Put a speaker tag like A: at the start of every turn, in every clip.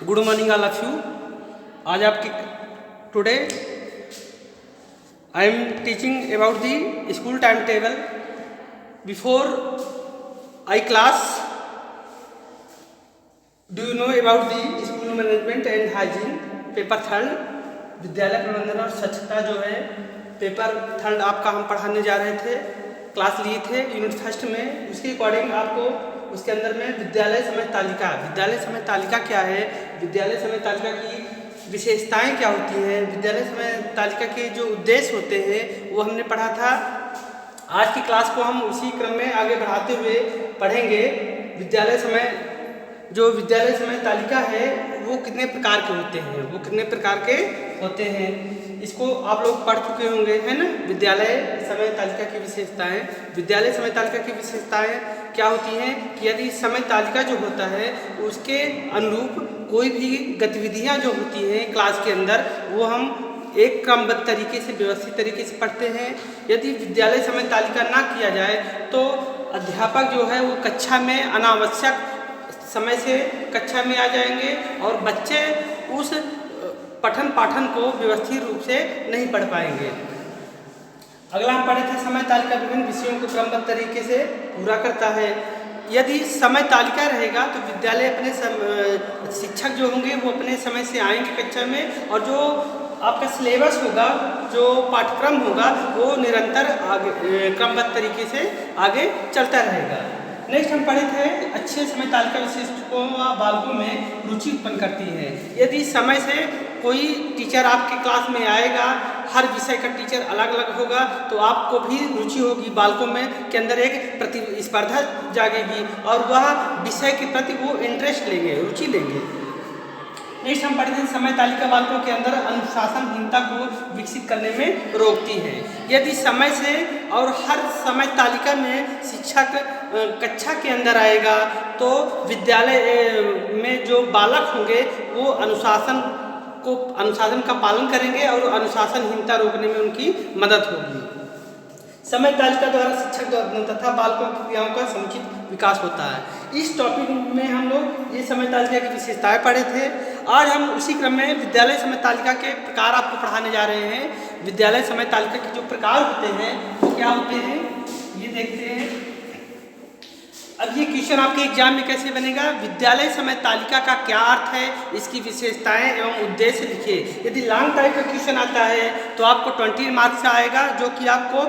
A: Good morning all of you. आज आपकी today I am teaching about the school time table before I class. Do you know about the school management and hygiene paper third, विद्यालय प्रबंधन और स्वच्छता जो है paper third आपका हम पढ़ाने जा रहे थे, क्लास लिए थे यूनिट फर्स्ट में। उसके अकॉर्डिंग आपको उसके अंदर में विद्यालय समय तालिका, विद्यालय समय तालिका क्या है, विद्यालय समय तालिका की विशेषताएं क्या होती हैं, विद्यालय समय तालिका के जो उद्देश्य होते हैं वो हमने पढ़ा था। आज की क्लास को हम उसी क्रम में आगे बढ़ाते हुए पढ़ेंगे। विद्यालय समय तालिका है वो कितने प्रकार के होते हैं, वो कितने प्रकार के होते हैं, इसको आप लोग पढ़ चुके होंगे, है ना। विद्यालय समय तालिका की विशेषताएं, विद्यालय समय तालिका की विशेषताएं क्या होती हैं कि यदि समय तालिका जो होता है उसके अनुरूप कोई भी गतिविधियां जो होती हैं क्लास के अंदर वो हम एक क्रमबद्ध तरीके से, व्यवस्थित तरीके से पढ़ते हैं। यदि विद्यालय समय तालिका ना किया जाए तो अध्यापक जो है वो कक्षा में अनावश्यक समय से कक्षा में आ जाएंगे और बच्चे उस पठन पाठन को व्यवस्थित रूप से नहीं पढ़ पाएंगे। अगला हम पढ़े थे समय तालिका विभिन्न विषयों को क्रमबद्ध तरीके से पूरा करता है। यदि समय तालिका रहेगा तो विद्यालय अपने शिक्षक जो होंगे वो अपने समय से आएंगे कक्षा में, और जो आपका सिलेबस होगा, जो पाठ्यक्रम होगा वो निरंतर आगे क्रमबद्ध तरीके से आगे चलता रहेगा। नेक्स्ट हम पढ़े थे अच्छे समय तालिका विशिष्टों व बालकों में रुचि उत्पन्न करती है। यदि समय से कोई टीचर आपके क्लास में आएगा, हर विषय का टीचर अलग अलग होगा, तो आपको भी रुचि होगी, बालकों में के अंदर एक प्रतिस्पर्धा जागेगी और वह विषय के प्रति वो इंटरेस्ट लेंगे, रुचि लेंगे। नेक्स्ट हम पढ़ते हैं समय तालिका बालकों के अंदर अनुशासनहीनता को विकसित करने में रोकती है। यदि समय से और हर समय तालिका में शिक्षक कक्षा के अंदर आएगा तो विद्यालय में जो बालक होंगे वो अनुशासन का पालन करेंगे और अनुशासनहीनता रोकने में उनकी मदद होगी। समय तालिका द्वारा शिक्षक तथा बालकों की क्रियाओं का समुचित विकास होता है। इस टॉपिक में हम लोग ये समय तालिका की विशेषताएं पढ़े थे। आज हम उसी क्रम में विद्यालय समय तालिका के प्रकार आपको पढ़ाने जा रहे हैं। विद्यालय समय तालिका के जो प्रकार होते हैं वो क्या होते हैं ये देखते हैं। अब ये क्वेश्चन आपके एग्जाम में कैसे बनेगा, विद्यालय समय तालिका का क्या अर्थ है, इसकी विशेषताएं एवं उद्देश्य लिखिए। यदि लॉन्ग टाइप का क्वेश्चन आता है तो आपको 20 मार्क्स से आएगा, जो कि आपको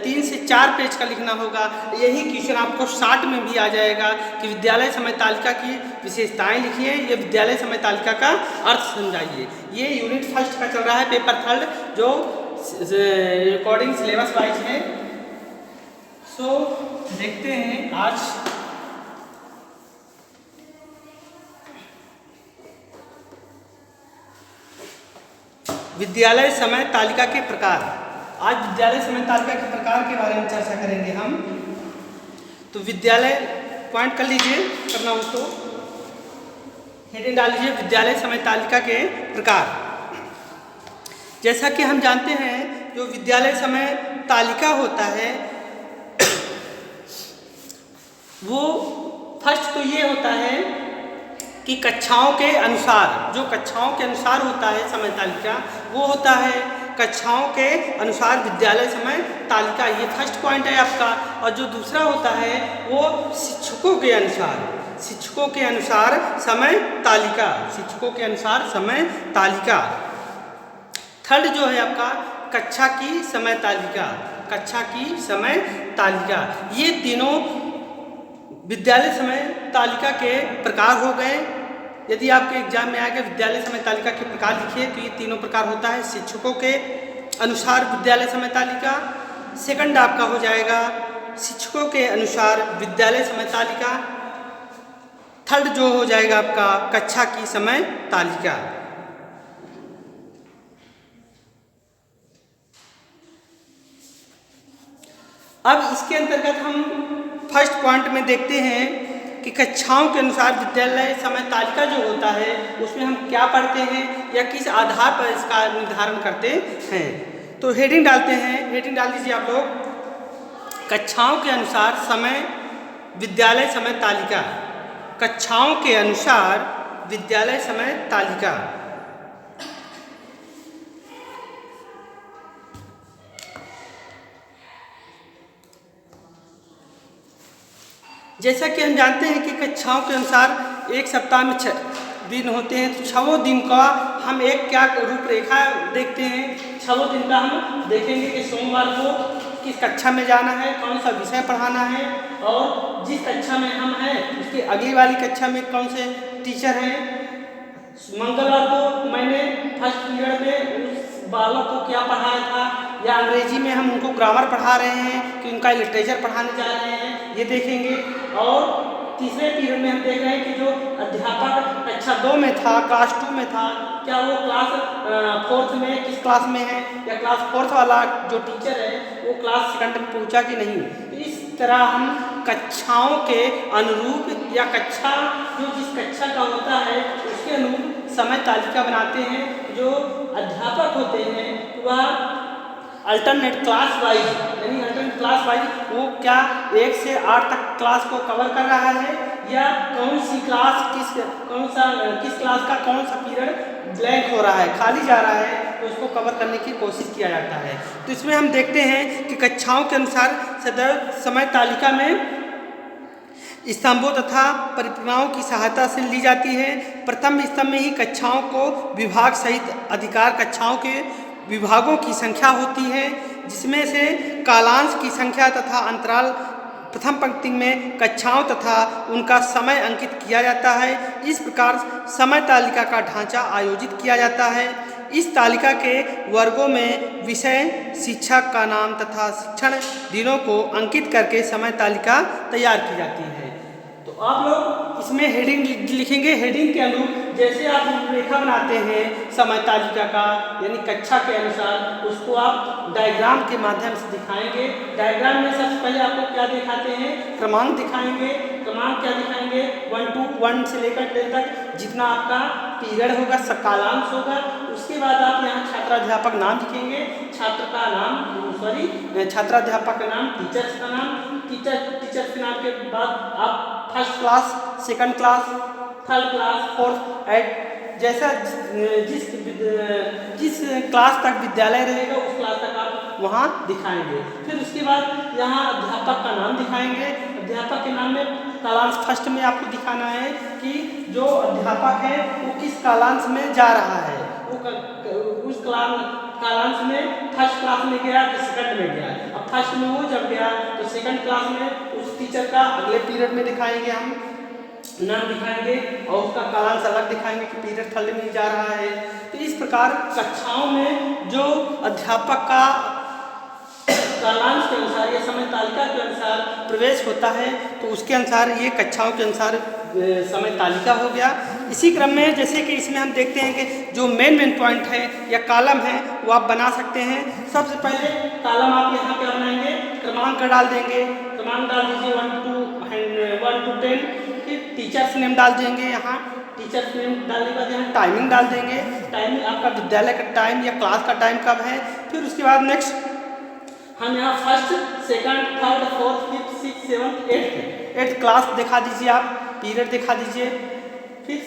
A: 3 से 4 पेज का लिखना होगा। यही क्वेश्चन आपको शॉर्ट में भी आ जाएगा कि विद्यालय समय तालिका की विशेषताएं लिखिए, ये विद्यालय समय तालिका का अर्थ समझाइए। ये यूनिट फर्स्ट का चल रहा है पेपर थर्ड, जो अकॉर्डिंग सिलेबस वाइज है। सो देखते हैं आज विद्यालय समय तालिका के प्रकार। आज विद्यालय समय तालिका के प्रकार के बारे में चर्चा करेंगे हम। तो विद्यालय पॉइंट कर लीजिए, करना हो तो हेडिंग डाल लीजिए, विद्यालय समय तालिका के प्रकार। जैसा कि हम जानते हैं जो विद्यालय समय तालिका होता है वो फर्स्ट तो ये होता है कि कक्षाओं के अनुसार, जो कक्षाओं के अनुसार होता है समय तालिका वो होता है कक्षाओं के अनुसार विद्यालय समय तालिका, ये फर्स्ट पॉइंट है आपका। और जो दूसरा होता है वो शिक्षकों के अनुसार, शिक्षकों के अनुसार समय तालिका, शिक्षकों के अनुसार समय तालिका। थर्ड जो है आपका कक्षा की समय तालिका, कक्षा की समय तालिका। ये तीनों विद्यालय समय तालिका के प्रकार हो गए। यदि आपके एग्जाम में आएगा विद्यालय समय तालिका के प्रकार लिखिए तो ये तीनों प्रकार होता है शिक्षकों के अनुसार विद्यालय समय तालिका, सेकंड आपका हो जाएगा शिक्षकों के अनुसार विद्यालय समय तालिका, थर्ड जो हो जाएगा आपका कक्षा की समय तालिका। अब इसके अंतर्गत हम फर्स्ट पॉइंट में देखते हैं कि कक्षाओं के अनुसार विद्यालय समय तालिका जो होता है उसमें हम क्या पढ़ते हैं या किस आधार पर इसका निर्धारण करते हैं। तो हेडिंग डालते हैं, हेडिंग डाल दीजिए आप लोग, कक्षाओं के अनुसार समय विद्यालय समय तालिका। कक्षाओं के अनुसार विद्यालय समय तालिका। जैसा कि हम जानते हैं कि कक्षाओं के अनुसार एक सप्ताह में 6 दिन होते हैं, तो 6 दिन का हम एक क्या रूपरेखा देखते हैं। 6 दिन का हम देखेंगे कि सोमवार को किस कक्षा में जाना है, कौन सा विषय पढ़ाना है, और जिस कक्षा में हम हैं उसकी अगली वाली कक्षा में कौन से टीचर हैं। मंगलवार को मैंने फर्स्ट पीरियड में उस बालक को क्या पढ़ाया था, या अंग्रेजी में हम उनको ग्रामर पढ़ा रहे हैं कि उनका लिटरेचर पढ़ाने जा रहे हैं, ये देखेंगे। और तीसरे पीरियड में हम देख रहे हैं कि जो अध्यापक कक्षा 2 में था, क्लास 2 में था, क्या वो क्लास 4th में किस क्लास में है, या क्लास 4th वाला जो टीचर है वो क्लास 2nd में पहुंचा कि नहीं। तो इस तरह हम कक्षाओं के अनुरूप, या कक्षा जो जिस कक्षा का होता है उसके अनुरूप समय तालिका बनाते हैं। जो अध्यापक होते हैं वह अल्टरनेट क्लास वाइज, यानी अल्टरनेट क्लास वाइज वो क्या 1 से 8 तक क्लास को कवर कर रहा है, या कौन सी क्लास किस क्लास का कौन सा पीरियड ब्लैंक हो रहा है, खाली जा रहा है, तो उसको कवर करने की कोशिश किया जाता है। तो इसमें हम देखते हैं कि कक्षाओं के अनुसार सदैव समय तालिका में स्तंभों तथा परिक्रियाओं की सहायता से ली जाती है। प्रथम स्तंभ में ही कक्षाओं को विभाग सहित अधिकार कक्षाओं के विभागों की संख्या होती है, जिसमें से कालांश की संख्या तथा अंतराल प्रथम पंक्ति में कक्षाओं तथा उनका समय अंकित किया जाता है। इस प्रकार समय तालिका का ढांचा आयोजित किया जाता है। इस तालिका के वर्गों में विषय, शिक्षक का नाम तथा शिक्षण दिनों को अंकित करके समय तालिका तैयार की जाती है। तो आप लोग इसमें हेडिंग लिखेंगे। हेडिंग के अनुरूप जैसे आप रूपरेखा बनाते हैं समय तालिका का, यानी कक्षा के अनुसार, उसको आप डायग्राम के माध्यम से दिखाएंगे। डायग्राम में सबसे पहले आपको क्या दिखाते हैं, क्रमांक दिखाएंगे। क्रमांक क्या दिखाएंगे, 1 से लेकर 10 तक जितना आपका पीरियड होगा, कालांश होगा। उसके बाद आप यहाँ छात्राध्यापक नाम लिखेंगे, छात्र का नाम, छात्राध्यापक का नाम, टीचर्स का नाम, टीचर्स के नाम के बाद आप first class, second class, third class, fourth, eight, जैसा जिस क्लास तक विद्यालय रहेगा उस क्लास तक आप वहाँ दिखाएंगे। फिर उसके बाद यहाँ अध्यापक का नाम दिखाएंगे। अध्यापक के नाम में कालांश फर्स्ट में आपको दिखाना है कि जो अध्यापक है वो किस कालांश में जा रहा है, वो उस कालांश में फर्स्ट क्लास में गया कि सेकंड में गया। अब फर्स्ट में वो जब गया तो सेकंड क्लास में उस टीचर का अगले पीरियड में दिखाएंगे, हम नाम दिखाएंगे, और उसका कालांश अलग दिखाएंगे कि पीरियड थर्ड में जा रहा है। तो इस प्रकार कक्षाओं में जो अध्यापक का कालांश के अनुसार या समय तालिका के अनुसार प्रवेश होता है, तो उसके अनुसार ये कक्षाओं के अनुसार समय तालिका हो गया। इसी क्रम में जैसे कि इसमें हम देखते हैं कि जो मेन पॉइंट है या कॉलम है वो आप बना सकते हैं। सबसे पहले कॉलम आप यहाँ पे बनाएंगे, क्रमांक डाल देंगे, क्रमांक डाल दीजिए 1 to 10। फिर टीचर्स नेम डाल देंगे, यहाँ टीचर्स नेम डालने के बाद यहाँ टाइमिंग डाल देंगे, टाइमिंग आपका विद्यालय का टाइम या क्लास का टाइम कब है। फिर उसके बाद नेक्स्ट हम यहाँ first, second, third, fourth, fifth, six, seventh, eighth class दिखा दीजिए, आप पीरियड दिखा दीजिए। फिर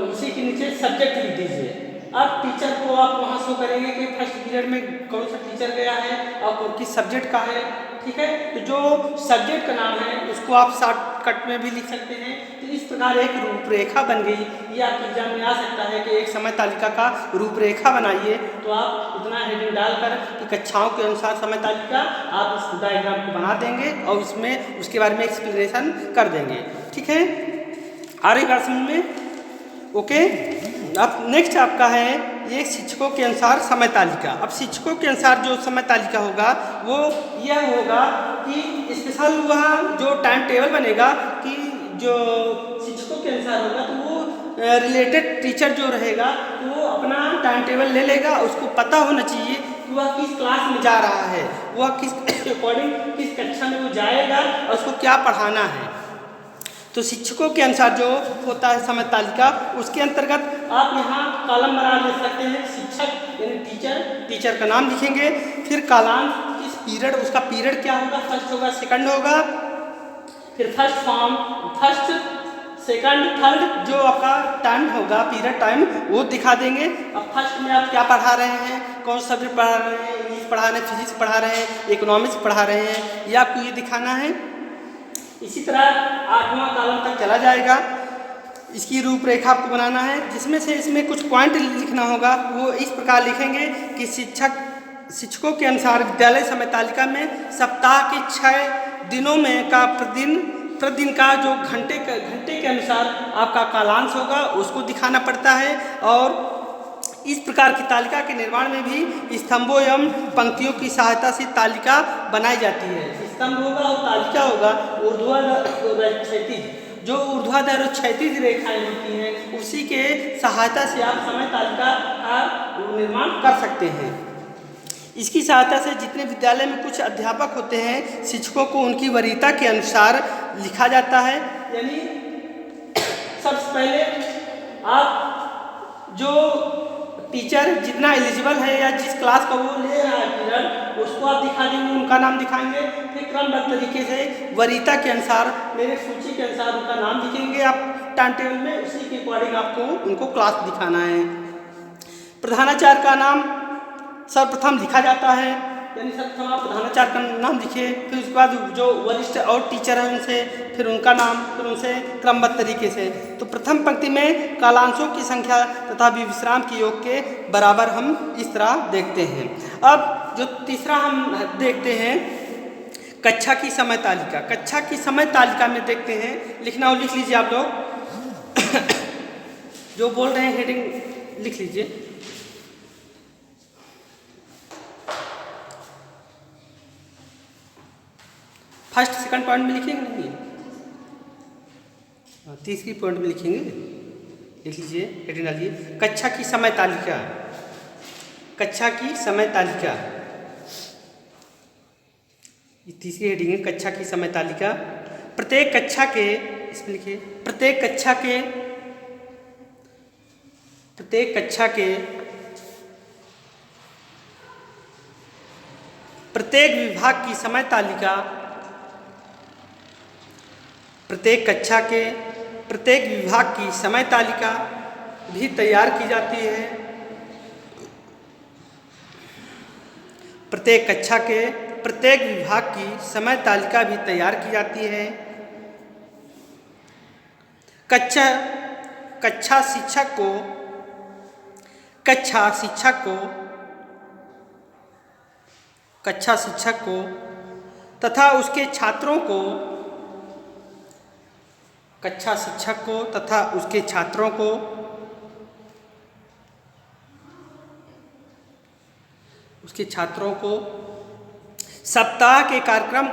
A: उसी के नीचे सब्जेक्ट लिख दीजिए। अब टीचर को आप वहाँ शो करेंगे कि फर्स्ट पीरियड में कौन सा टीचर गया है और किस सब्जेक्ट का है, ठीक है। तो जो सब्जेक्ट का नाम है उसको आप शॉर्टकट में भी लिख सकते हैं। तो इस प्रकार एक रूपरेखा बन गई। ये आपके एग्जाम में आ सकता है कि एक समय तालिका का रूपरेखा बनाइए, तो आप इतना हेडिंग डालकर कि कक्षाओं के अनुसार समय तालिका आप इस डायग्राम को बना देंगे और इसमें उसके बारे में एक्सप्लेनेशन कर देंगे, ठीक है। आ रही बात समझ में, ओके। अब नेक्स्ट आपका है ये शिक्षकों के अनुसार समय तालिका। अब शिक्षकों के अनुसार जो समय तालिका होगा वो यह होगा कि स्पेशल वह जो टाइम टेबल बनेगा कि जो शिक्षकों के अनुसार होगा तो वो रिलेटेड टीचर जो रहेगा तो वो अपना टाइम टेबल ले लेगा। उसको पता होना चाहिए कि वह किस क्लास में जा रहा है, वह किस अकॉर्डिंग किस कक्षा में वो जाएगा और उसको क्या पढ़ाना है। तो शिक्षकों के अनुसार जो होता है समय तालिका, उसके अंतर्गत आप यहाँ कॉलम बना ले सकते हैं। शिक्षक यानी टीचर का नाम लिखेंगे, फिर कालांश किस पीरियड, उसका पीरियड क्या होगा, फर्स्ट होगा सेकंड होगा, फिर first form, first second third जो आपका टाइम होगा, पीरियड टाइम, वो दिखा देंगे। अब फर्स्ट में आप क्या पढ़ा रहे हैं, कौन सा सब्जेक्ट पढ़ा रहे हैं, इंग्लिश पढ़ा रहे हैं, फिजिक्स पढ़ा रहे हैं, इकोनॉमिक्स पढ़ा रहे हैं, ये आपको ये दिखाना है। इसी तरह 8वां कॉलम तक चला जाएगा। इसकी रूपरेखा आपको बनाना है, जिसमें से इसमें कुछ पॉइंट लिखना होगा। वो इस प्रकार लिखेंगे कि शिक्षकों के अनुसार विद्यालय समय तालिका में सप्ताह के 6 दिनों में का प्रतिदिन का जो घंटे के अनुसार आपका कालांश होगा उसको दिखाना पड़ता है। और इस प्रकार की तालिका के निर्माण में भी स्तंभों एवं पंक्तियों की सहायता से तालिका बनाई जाती है। स्तंभ होगा और तालिका होगा, ऊर्ध्वाधर और क्षैतिज, जो ऊर्ध्वाधर और क्षैतिज रेखाएं होती हैं उसी के सहायता से आप समय तालिका का निर्माण कर सकते हैं। इसकी सहायता से जितने विद्यालय में कुछ अध्यापक होते हैं, शिक्षकों को उनकी वरीयता के अनुसार लिखा जाता है। यानी सबसे पहले आप जो टीचर जितना एलिजिबल है या जिस क्लास का वो ले रहा है पीरियड, उसको आप दिखा देंगे, उनका नाम दिखाएंगे। फिर क्रमबद्ध तरीके से वरीयता के अनुसार, मेरे सूची के अनुसार उनका नाम लिखेंगे आप टाइम टेबल में, उसी के अकॉर्डिंग आपको उनको क्लास दिखाना है। प्रधानाचार्य का नाम सर्वप्रथम लिखा जाता है, यानी सर्वप्रथम आप प्रधानाचार्य का नाम लिखिए। फिर उसके बाद जो वरिष्ठ और टीचर हैं उनसे, फिर उनका नाम, फिर उनसे क्रमबद्ध तरीके से। तो प्रथम पंक्ति में कालांशों की संख्या तथा विश्राम के योग के बराबर हम इस तरह देखते हैं। अब जो तीसरा हम देखते हैं, कक्षा की समय तालिका। कक्षा की समय तालिका में देखते हैं, लिखना हो लिख लीजिए आप लोग। जो बोल रहे हैं हेडिंग लिख लीजिए। फर्स्ट सेकंड पॉइंट में लिखेंगे नहीं, तीसरी पॉइंट में लिखेंगे। लिख लीजिए, हेडिंग डालिए, कक्षा की समय तालिका। कक्षा की समय तालिका, ये तीसरी हेडिंग है, कक्षा की समय तालिका। प्रत्येक कक्षा के, इसमें लिखिए, प्रत्येक कक्षा के प्रत्येक विभाग की समय तालिका, प्रत्येक कक्षा के प्रत्येक विभाग की समय तालिका भी तैयार की जाती है। प्रत्येक कक्षा के प्रत्येक विभाग की समय तालिका भी तैयार की जाती है। कक्षा शिक्षक को तथा उसके छात्रों को, कक्षा शिक्षक को तथा उसके छात्रों को सप्ताह के कार्यक्रम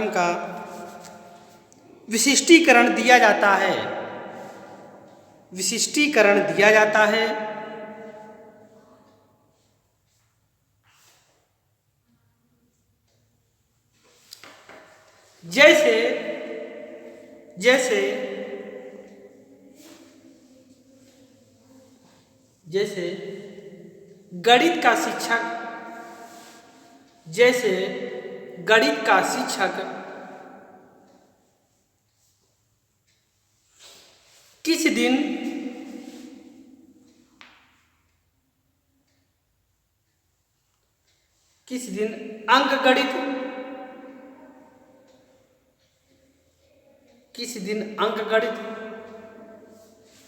A: का विशिष्टीकरण दिया जाता है। जैसे गणित का शिक्षक किस दिन अंकगणित,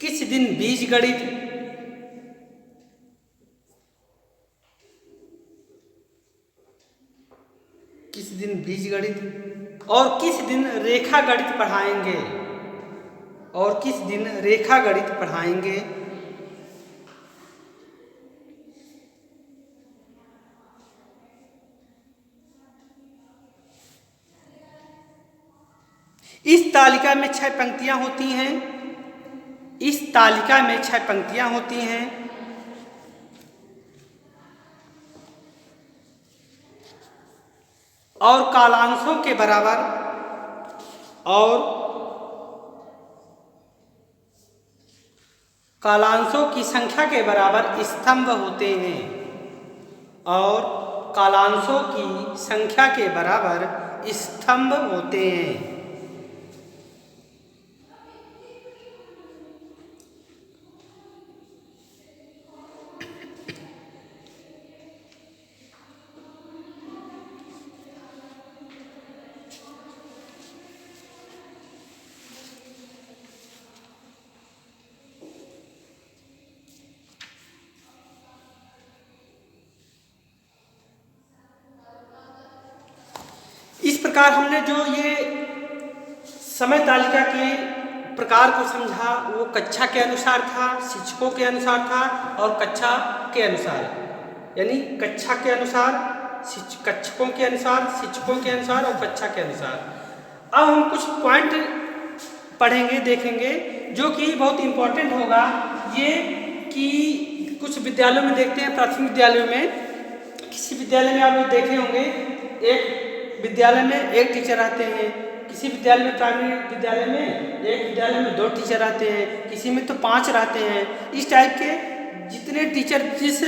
A: किस दिन बीजगणित, और किस दिन रेखा गणित पढ़ाएंगे। इस तालिका में 6 पंक्तियां होती हैं। और कालांशों के बराबर कालांशों की संख्या के बराबर स्तंभ होते हैं। और कालांशों की संख्या के बराबर स्तंभ होते हैं। इस प्रकार हमने जो ये समय तालिका के प्रकार को समझा, वो कक्षा के अनुसार था, शिक्षकों के अनुसार था और कक्षा के अनुसार, यानी कक्षा के अनुसार, कक्षकों के अनुसार, शिक्षकों के अनुसार और कक्षा के अनुसार। अब हम कुछ पॉइंट पढ़ेंगे, देखेंगे, जो कि बहुत इम्पोर्टेंट होगा। ये कि कुछ विद्यालयों में देखते हैं, प्राथमिक विद्यालयों में, किसी विद्यालय में आप लोग देखे होंगे, एक विद्यालय में एक टीचर आते हैं, किसी विद्यालय में, प्राइमरी विद्यालय में एक विद्यालय में 2 टीचर आते हैं, किसी में तो 5 रहते हैं। इस टाइप के जितने टीचर जिस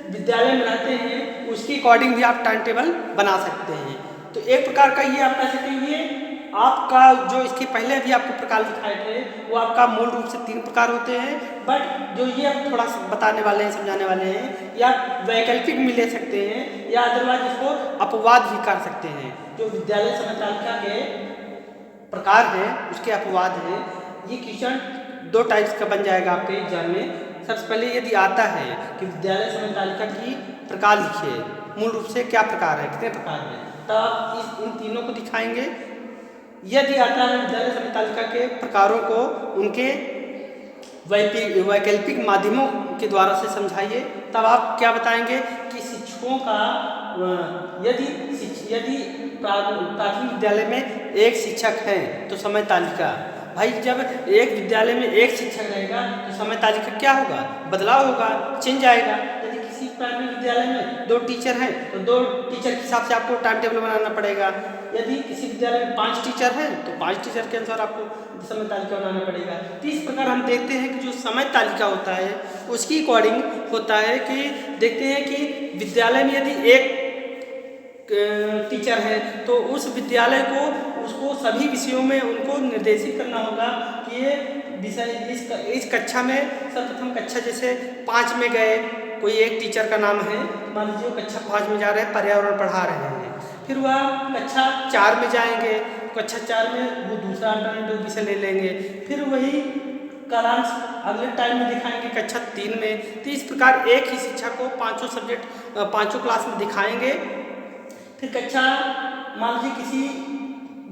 A: विद्यालय में रहते हैं उसके अकॉर्डिंग भी आप टाइम टेबल बना सकते हैं। तो एक प्रकार का ये आप कह सकते हैं, ये आपका जो इसके पहले भी आपको प्रकार दिखाए थे वो आपका मूल रूप से 3 प्रकार होते हैं, बट जो ये आप थोड़ा सा बताने वाले हैं, समझाने वाले हैं, या वैकल्पिक भी ले सकते हैं या अदरवाइज इसको अपवाद भी कर सकते हैं। जो विद्यालय समय तालिका के प्रकार हैं उसके अपवाद हैं। ये क्वेश्चन 2 टाइप्स का बन जाएगा आपके एग्जाम में। सबसे पहले यदि आता है कि विद्यालय समय तालिका की प्रकार लिखिए, मूल रूप से क्या प्रकार है, कितने प्रकार हैं, तब आप इन तीनों को दिखाएंगे। यदि आता है विद्यालय समय तालिका के प्रकारों को उनके वैकल्पिक माध्यमों के द्वारा से समझाइए, तब आप क्या बताएंगे कि शिक्षकों का यदि प्राथमिक विद्यालय में एक शिक्षक है तो समय तालिका, भाई जब एक विद्यालय में एक शिक्षक रहेगा तो समय तालिका क्या होगा, बदलाव होगा, चेंज आएगा। यदि किसी प्राइमरी विद्यालय में 2 टीचर हैं तो 2 टीचर के हिसाब से आपको टाइम टेबल बनाना पड़ेगा। यदि किसी विद्यालय में 5 टीचर हैं तो 5 टीचर के अनुसार आपको समय तालिका बनाना पड़ेगा। तो इस प्रकार हम देखते हैं कि जो समय तालिका होता है उसकी अकॉर्डिंग होता है कि देखते हैं कि विद्यालय में यदि एक टीचर है तो उस विद्यालय को उसको सभी विषयों में उनको निर्देशित करना होगा कि ये विषय इस कक्षा में, सर्वप्रथम कक्षा जैसे 5 में गए, कोई एक टीचर का नाम है, मान लीजिए कक्षा 5 में जा रहे हैं, पर्यावरण पढ़ा रहे हैं, फिर वह कक्षा 4 में जाएंगे, कक्षा 4 में वो दूसरा अल्टरनेटिव विषय ले लेंगे, फिर वही कालांश अगले टाइम में दिखाएंगे कक्षा 3 में। तो इस प्रकार एक ही शिक्षक को 5 सब्जेक्ट 5 क्लास में दिखाएंगे। फिर कक्षा मान लीजिए किसी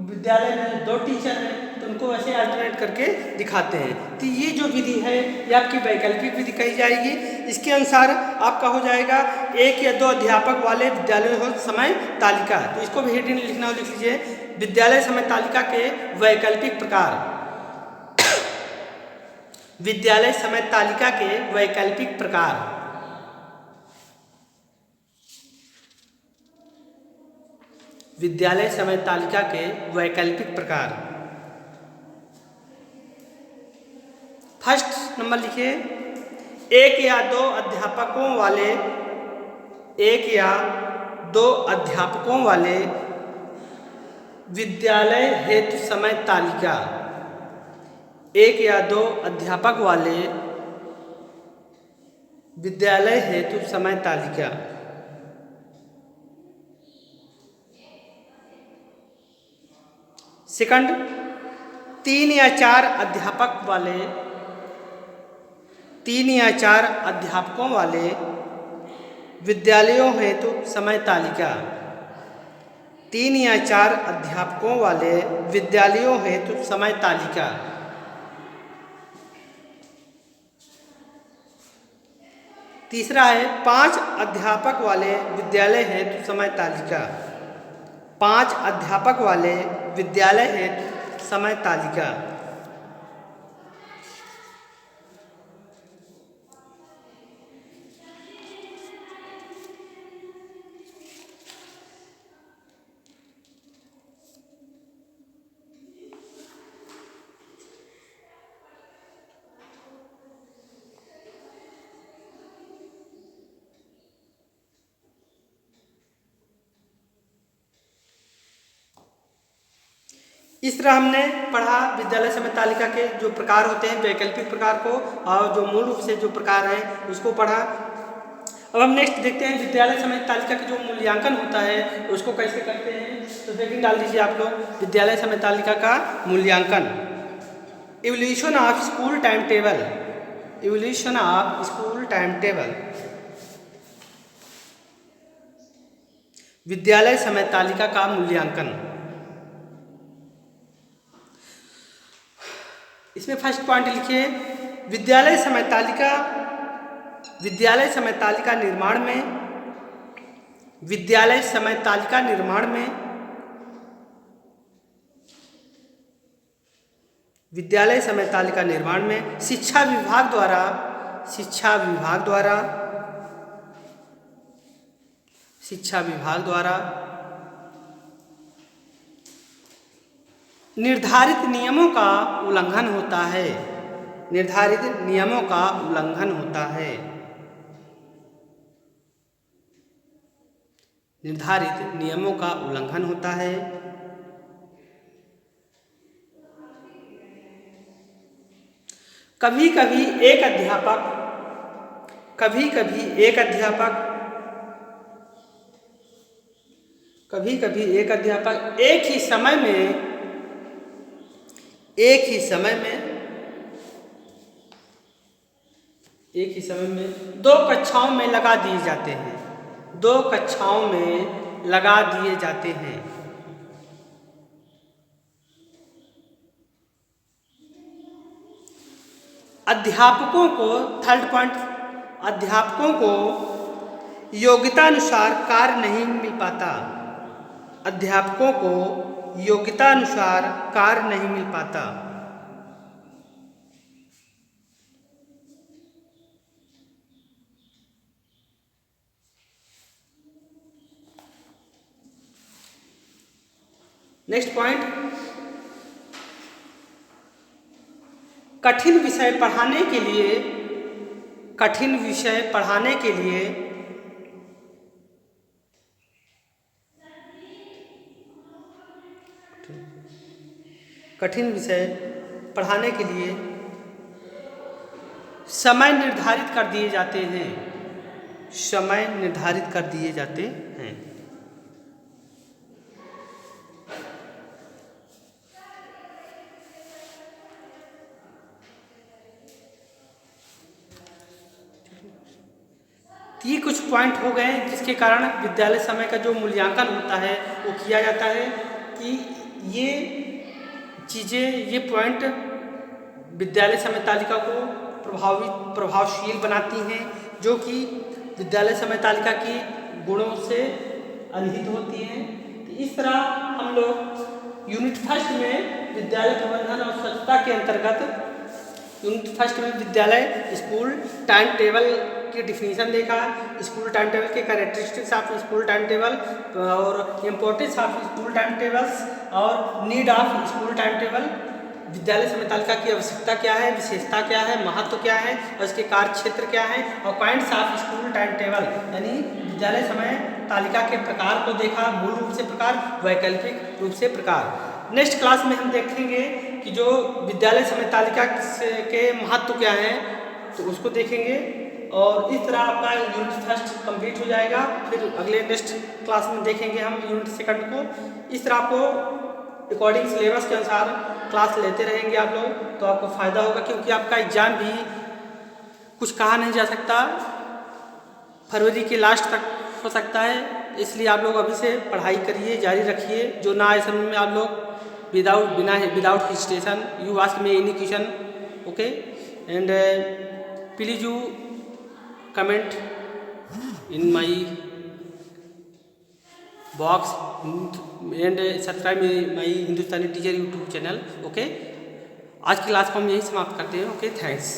A: विद्यालय में 2 टीचर हैं तो उनको ऐसे अल्टरनेट करके दिखाते हैं। तो ये जो विधि है ये आपकी वैकल्पिक विधि कही जाएगी। इसके अनुसार आपका हो जाएगा 1 या 2 अध्यापक वाले विद्यालय हो समय तालिका। तो इसको भी हेडिंग लिखना हो, लिख लीजिए, विद्यालय समय तालिका के वैकल्पिक प्रकार। विद्यालय समय तालिका के वैकल्पिक प्रकार। विद्यालय समय तालिका के वैकल्पिक प्रकार। फर्स्ट नंबर लिखिए, 1 या 2 अध्यापकों वाले, 1 या 2 अध्यापकों वाले विद्यालय हेतु समय तालिका। 1 या 2 अध्यापक वाले विद्यालय हेतु समय तालिका। सेकंड, 3 या 4 अध्यापक वाले, 3 या 4 अध्यापकों वाले विद्यालयों हेतु समय तालिका। 3 या 4 अध्यापकों वाले विद्यालयों हेतु समय तालिका। तीसरा है 5 अध्यापक वाले विद्यालय हेतु समय तालिका। 5 अध्यापक वाले विद्यालय हेतु समय तालिका। इस तरह हमने पढ़ा विद्यालय समय तालिका के जो प्रकार होते हैं, वैकल्पिक प्रकार को, और जो मूल रूप से जो प्रकार है उसको पढ़ा। अब हम नेक्स्ट देखते हैं विद्यालय समय तालिका का जो मूल्यांकन होता है उसको कैसे करते हैं। तो हेडिंग डाल दीजिए आप लोग, विद्यालय समय तालिका का मूल्यांकन। Evolution of school time table, evolution of school time table, विद्यालय समय तालिका का मूल्यांकन। इसमें फर्स्ट पॉइंट लिखिए, विद्यालय समय तालिका, विद्यालय समय तालिका निर्माण में, विद्यालय समय तालिका निर्माण में, विद्यालय समय तालिका निर्माण में शिक्षा विभाग द्वारा, शिक्षा विभाग द्वारा, शिक्षा विभाग द्वारा निर्धारित नियमों का उल्लंघन होता है, निर्धारित नियमों का उल्लंघन होता है, निर्धारित नियमों का उल्लंघन होता है। कभी कभी एक अध्यापक, कभी कभी एक अध्यापक, कभी कभी एक अध्यापक एक ही समय में, एक ही समय में, एक ही समय में दो कक्षाओं में लगा दिए जाते हैं, दो कक्षाओं में लगा दिए जाते हैं। अध्यापकों को, थर्ड पॉइंट, अध्यापकों को योग्यतानुसार कार्य नहीं मिल पाता, अध्यापकों को योग्यतानुसार कार्य नहीं मिल पाता। नेक्स्ट पॉइंट, कठिन विषय पढ़ाने के लिए, कठिन विषय पढ़ाने के लिए कठिन विषय पढ़ाने के लिए समय निर्धारित कर दिए जाते हैं, समय निर्धारित कर दिए जाते हैं। ये कुछ पॉइंट हो गए जिसके कारण विद्यालय समय का जो मूल्यांकन होता है वो किया जाता है कि ये चीज़ें, ये पॉइंट विद्यालय समय तालिका को प्रभावशील बनाती हैं, जो कि विद्यालय समय तालिका की गुणों से अनहित होती हैं। तो इस तरह हम लोग यूनिट फर्स्ट में विद्यालय प्रबंधन और स्वच्छता के अंतर्गत यूनिट फर्स्ट में विद्यालय स्कूल टाइम टेबल की डिफिनीशन देखा, स्कूल टाइम टेबल के characteristics of school time table और importance of school time tables और need of school time table, विद्यालय समय तालिका की आवश्यकता क्या है, विशेषता क्या है, महत्व क्या है और इसके कार्य क्षेत्र क्या है, और points of school time table यानी विद्यालय समय तालिका के प्रकार को देखा, मूल रूप से प्रकार, वैकल्पिक रूप से प्रकार। नेक्स्ट क्लास में हम देखेंगे कि जो विद्यालय समय तालिका के महत्व क्या है, तो उसको देखेंगे और इस तरह आपका यूनिट फर्स्ट कंप्लीट हो जाएगा। फिर अगले नेक्स्ट क्लास में देखेंगे हम यूनिट सेकंड को। इस तरह आपको अकॉर्डिंग सिलेबस के अनुसार क्लास लेते रहेंगे आप लोग, तो आपको फ़ायदा होगा, क्योंकि आपका एग्ज़ाम भी कुछ कहा नहीं जा सकता, फरवरी के लास्ट तक हो सकता है। इसलिए आप लोग अभी से पढ़ाई करिए, जारी रखिए। जो ना आए समझ में आप लोग without hesitation you ask me any question, okay, and please you comment in my box and subscribe my Hindustani teacher YouTube channel, okay. आज की क्लास को हम यही समाप्त करते हैं, ओके, थैंक्स।